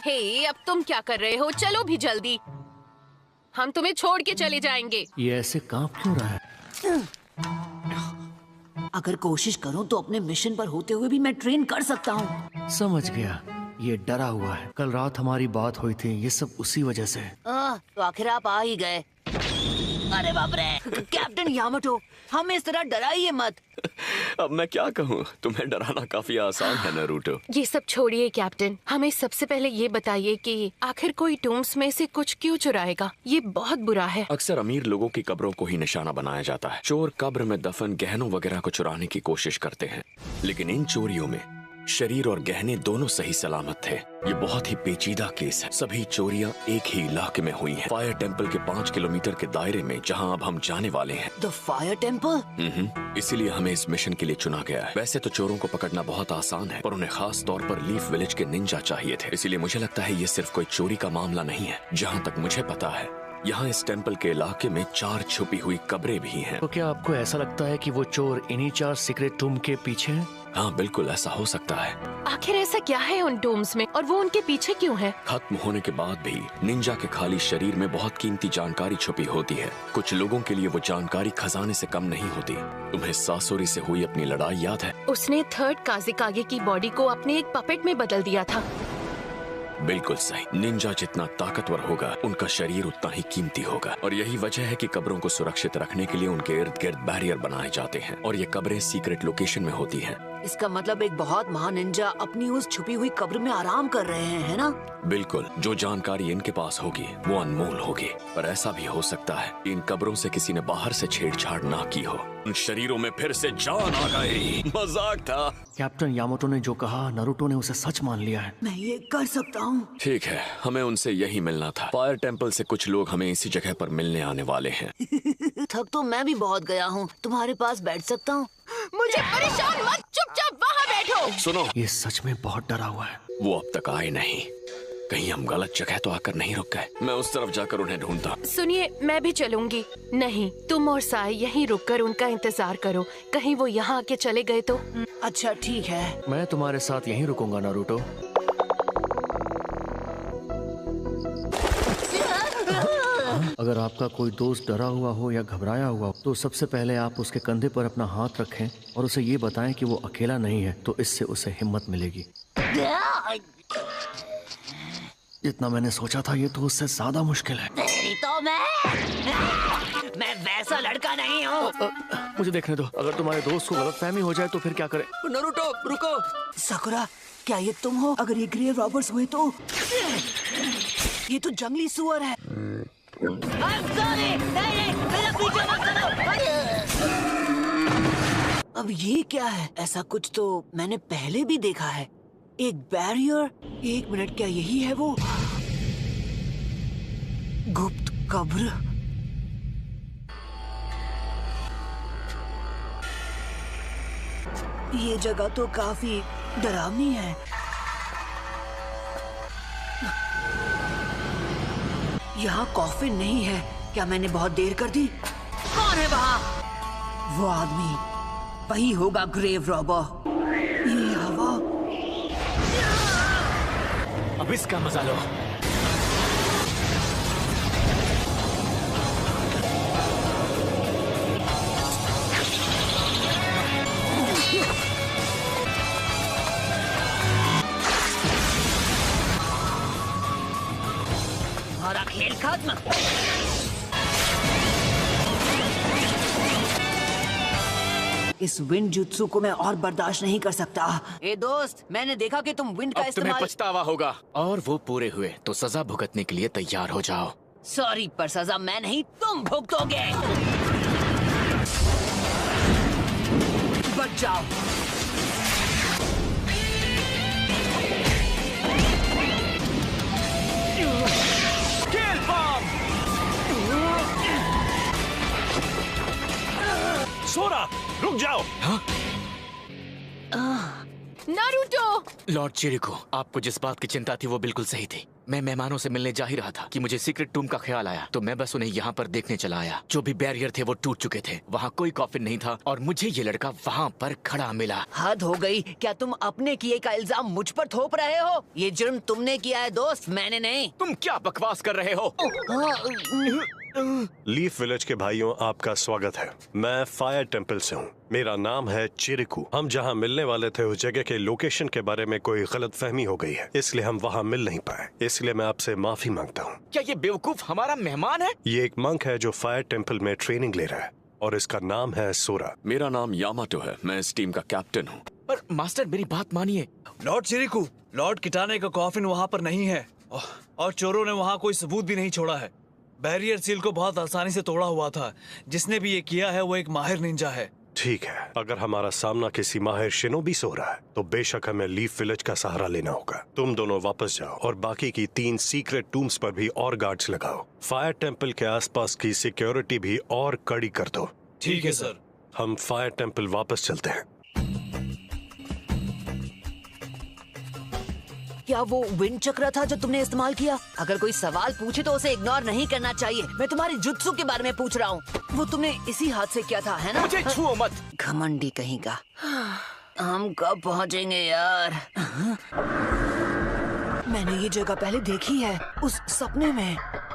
हे, अब तुम क्या कर रहे हो? चलो भी जल्दी, हम तुम्हें छोड़ के चले जाएंगे। ये ऐसे कांप क्यों रहा है? अगर कोशिश करूं तो अपने मिशन पर होते हुए भी मैं ट्रेन कर सकता हूं। समझ गया, ये डरा हुआ है। कल रात हमारी बात हुई थी, ये सब उसी वजह से है। तो आखिर आप आ ही गए। अरे बाप रे, कैप्टन यामाटो, हमें इस तरह डराइए मत। अब मैं क्या कहूँ, तुम्हें डराना काफी आसान है नारुतो। ये सब छोड़िए कैप्टन, हमें सबसे पहले ये बताइए कि आखिर कोई टूम्स में से कुछ क्यों चुराएगा? ये बहुत बुरा है। अक्सर अमीर लोगों की कब्रों को ही निशाना बनाया जाता है। चोर कब्र में दफन गहनों वगैरह को चुराने की कोशिश करते हैं, लेकिन इन चोरियों में शरीर और गहने दोनों सही सलामत थे। ये बहुत ही पेचीदा केस है। सभी चोरियां एक ही इलाके में हुई हैं, फायर टेम्पल के 5 किलोमीटर के दायरे में, जहां अब हम जाने वाले हैं। The fire temple? इसीलिए हमें इस मिशन के लिए चुना गया है। वैसे तो चोरों को पकड़ना बहुत आसान है, पर उन्हें खास तौर पर लीफ विलेज के निंजा चाहिए थे। इसीलिए मुझे लगता है ये सिर्फ कोई चोरी का मामला नहीं है। जहाँ तक मुझे पता है, यहाँ इस टेम्पल के इलाके में 4 छुपी हुई कब्रें भी हैं। तो क्या आपको ऐसा लगता है कि वो चोर इन्हीं 4 सीक्रेट टूम के पीछे हैं? हाँ, बिल्कुल ऐसा हो सकता है। आखिर ऐसा क्या है उन टूम्स में और वो उनके पीछे क्यों है? खत्म होने के बाद भी निंजा के खाली शरीर में बहुत कीमती जानकारी छुपी होती है। कुछ लोगों के लिए वो जानकारी खजाने से कम नहीं होती। तुम्हें सासोरी से हुई अपनी लड़ाई याद है? उसने 3rd काज़िकागे की बॉडी को अपने एक पपेट में बदल दिया था। बिल्कुल सही। निंजा जितना ताकतवर होगा, उनका शरीर उतना ही कीमती होगा। और यही वजह है कि कब्रों को सुरक्षित रखने के लिए उनके इर्द गिर्द बैरियर बनाए जाते हैं, और ये कब्रें सीक्रेट लोकेशन में होती हैं। इसका मतलब एक बहुत महान निंजा अपनी उस छुपी हुई कब्र में आराम कर रहे हैं, है ना? बिल्कुल। जो जानकारी इनके पास होगी वो अनमोल होगी, पर ऐसा भी हो सकता है कि इन कब्रों से किसी ने बाहर से छेड़छाड़ ना की हो। उन शरीरों में फिर से जान आ गई। मजाक था। कैप्टन यामाटो ने जो कहा, नारुतो ने उसे सच मान लिया है। मैं ये कर सकता हूँ। ठीक है, हमें उनसे यही मिलना था। फायर टेम्पल से कुछ लोग हमें इसी जगह पर मिलने आने वाले हैं। थक तो मैं भी बहुत गया हूँ। तुम्हारे पास बैठ सकता हूँ? मुझे परेशान मत, चुपचाप वहाँ बैठो। सुनो, ये सच में बहुत डरा हुआ है। वो अब तक आए नहीं। कहीं हम गलत जगह तो आकर नहीं रुक गए। मैं उस तरफ जाकर उन्हें ढूंढता। सुनिए, मैं भी चलूंगी। नहीं, तुम और साई यहीं रुककर उनका इंतजार करो। कहीं वो यहाँ आके चले गए तो? अच्छा ठीक है। मैं तुम्हारे साथ यहीं रुकूंगा नारुतो। अगर आपका कोई दोस्त डरा हुआ हो या घबराया हुआ हो, तो सबसे पहले आप उसके कंधे पर अपना हाथ रखें और उसे ये बताएं कि वो अकेला नहीं है, तो इससे उसे हिम्मत मिलेगी। जितना मैंने सोचा था, ये तो उससे ज्यादा मुश्किल है। तेरी तो मैं वैसा लड़का नहीं हूँ। मुझे देखने दो। अगर तुम्हारे दोस्त को गलतफहमी हो जाए तो फिर क्या करें? नारुतो, रुको। साकुरा, क्या ये तुम हो? अगर ये ग्रेव रॉबर्स हुए तो? ये तो जंगली सुअर है। अब ये क्या है? ऐसा कुछ तो मैंने पहले भी देखा है। एक बैरियर। 1 मिनट, क्या यही है वो गुप्त कब्र? ये जगह तो काफी डरावनी है। यहाँ कॉफिन नहीं है। क्या मैंने बहुत देर कर दी? कौन है वहाँ? वो आदमी वही होगा, ग्रेव रॉबर। ये हवा। अब इसका मजा लो। तुम्हारा खेल खत्म। इस विंड जुत्सु को मैं और बर्दाश्त नहीं कर सकता। ए दोस्त, मैंने देखा कि तुम विंड का अब तुम्हें इस्तेमाल। पछतावा होगा। और वो पूरे हुए तो सजा भुगतने के लिए तैयार हो जाओ। सॉरी, पर सजा मैं नहीं, तुम भुगतोगे। बच जाओ। सोरा, रुक जाओ। नारुतो! लॉर्ड चिरिको, आपको जिस बात की चिंता थी वो बिल्कुल सही थी। मैं मेहमानों से मिलने जा ही रहा था कि मुझे सीक्रेट टूम का ख्याल आया, तो मैं बस उन्हें यहाँ पर देखने चला आया। जो भी बैरियर थे वो टूट चुके थे, वहाँ कोई कॉफिन नहीं था और मुझे ये लड़का वहाँ पर खड़ा मिला। हद हो गई, क्या तुम अपने किए का इल्जाम मुझ पर थोप रहे हो? ये जुर्म तुमने किया है दोस्त, मैंने नहीं। तुम क्या बकवास कर रहे हो? लीफ विलेज के भाइयों, आपका स्वागत है। मैं फायर टेम्पल से हूँ। मेरा नाम है चिरिकू। हम जहाँ मिलने वाले थे उस जगह के लोकेशन के बारे में कोई गलतफहमी हो गई है, इसलिए हम वहाँ मिल नहीं पाए। इसलिए मैं आपसे माफी मांगता हूँ। क्या ये बेवकूफ हमारा मेहमान है? ये एक मंक है जो फायर टेम्पल में ट्रेनिंग ले रहा है और इसका नाम है सोरा। मेरा नाम यामाटो है, मैं इस टीम का कैप्टन हूँ। पर मास्टर मेरी बात मानिए। लॉर्ड चिरिकू, लॉर्ड किटाने का कॉफिन वहाँ पर नहीं है और चोरों ने वहाँ कोई सबूत भी नहीं छोड़ा है। बैरियर सील को बहुत आसानी से तोड़ा हुआ था। जिसने भी ये किया है वो एक माहिर निंजा है। ठीक है, अगर हमारा सामना किसी माहिर शिनोबी से हो रहा है तो बेशक हमें लीफ विलेज का सहारा लेना होगा। तुम दोनों वापस जाओ और बाकी की 3 सीक्रेट टूम्स पर भी और गार्ड्स लगाओ। फायर टेम्पल के आसपास की सिक्योरिटी भी और कड़ी कर दो। ठीक है सर। हम फायर टेम्पल वापस चलते हैं। क्या वो विंड चक्र था जो तुमने इस्तेमाल किया? अगर कोई सवाल पूछे तो उसे इग्नोर नहीं करना चाहिए। मैं तुम्हारी जुत्सु के बारे में पूछ रहा हूँ। वो तुमने इसी हाथ से किया था, है ना? मुझे छुओ मत। घमंडी कहीं का। हम कब पहुँचेंगे यार? मैंने ये जगह पहले देखी है, उस सपने में।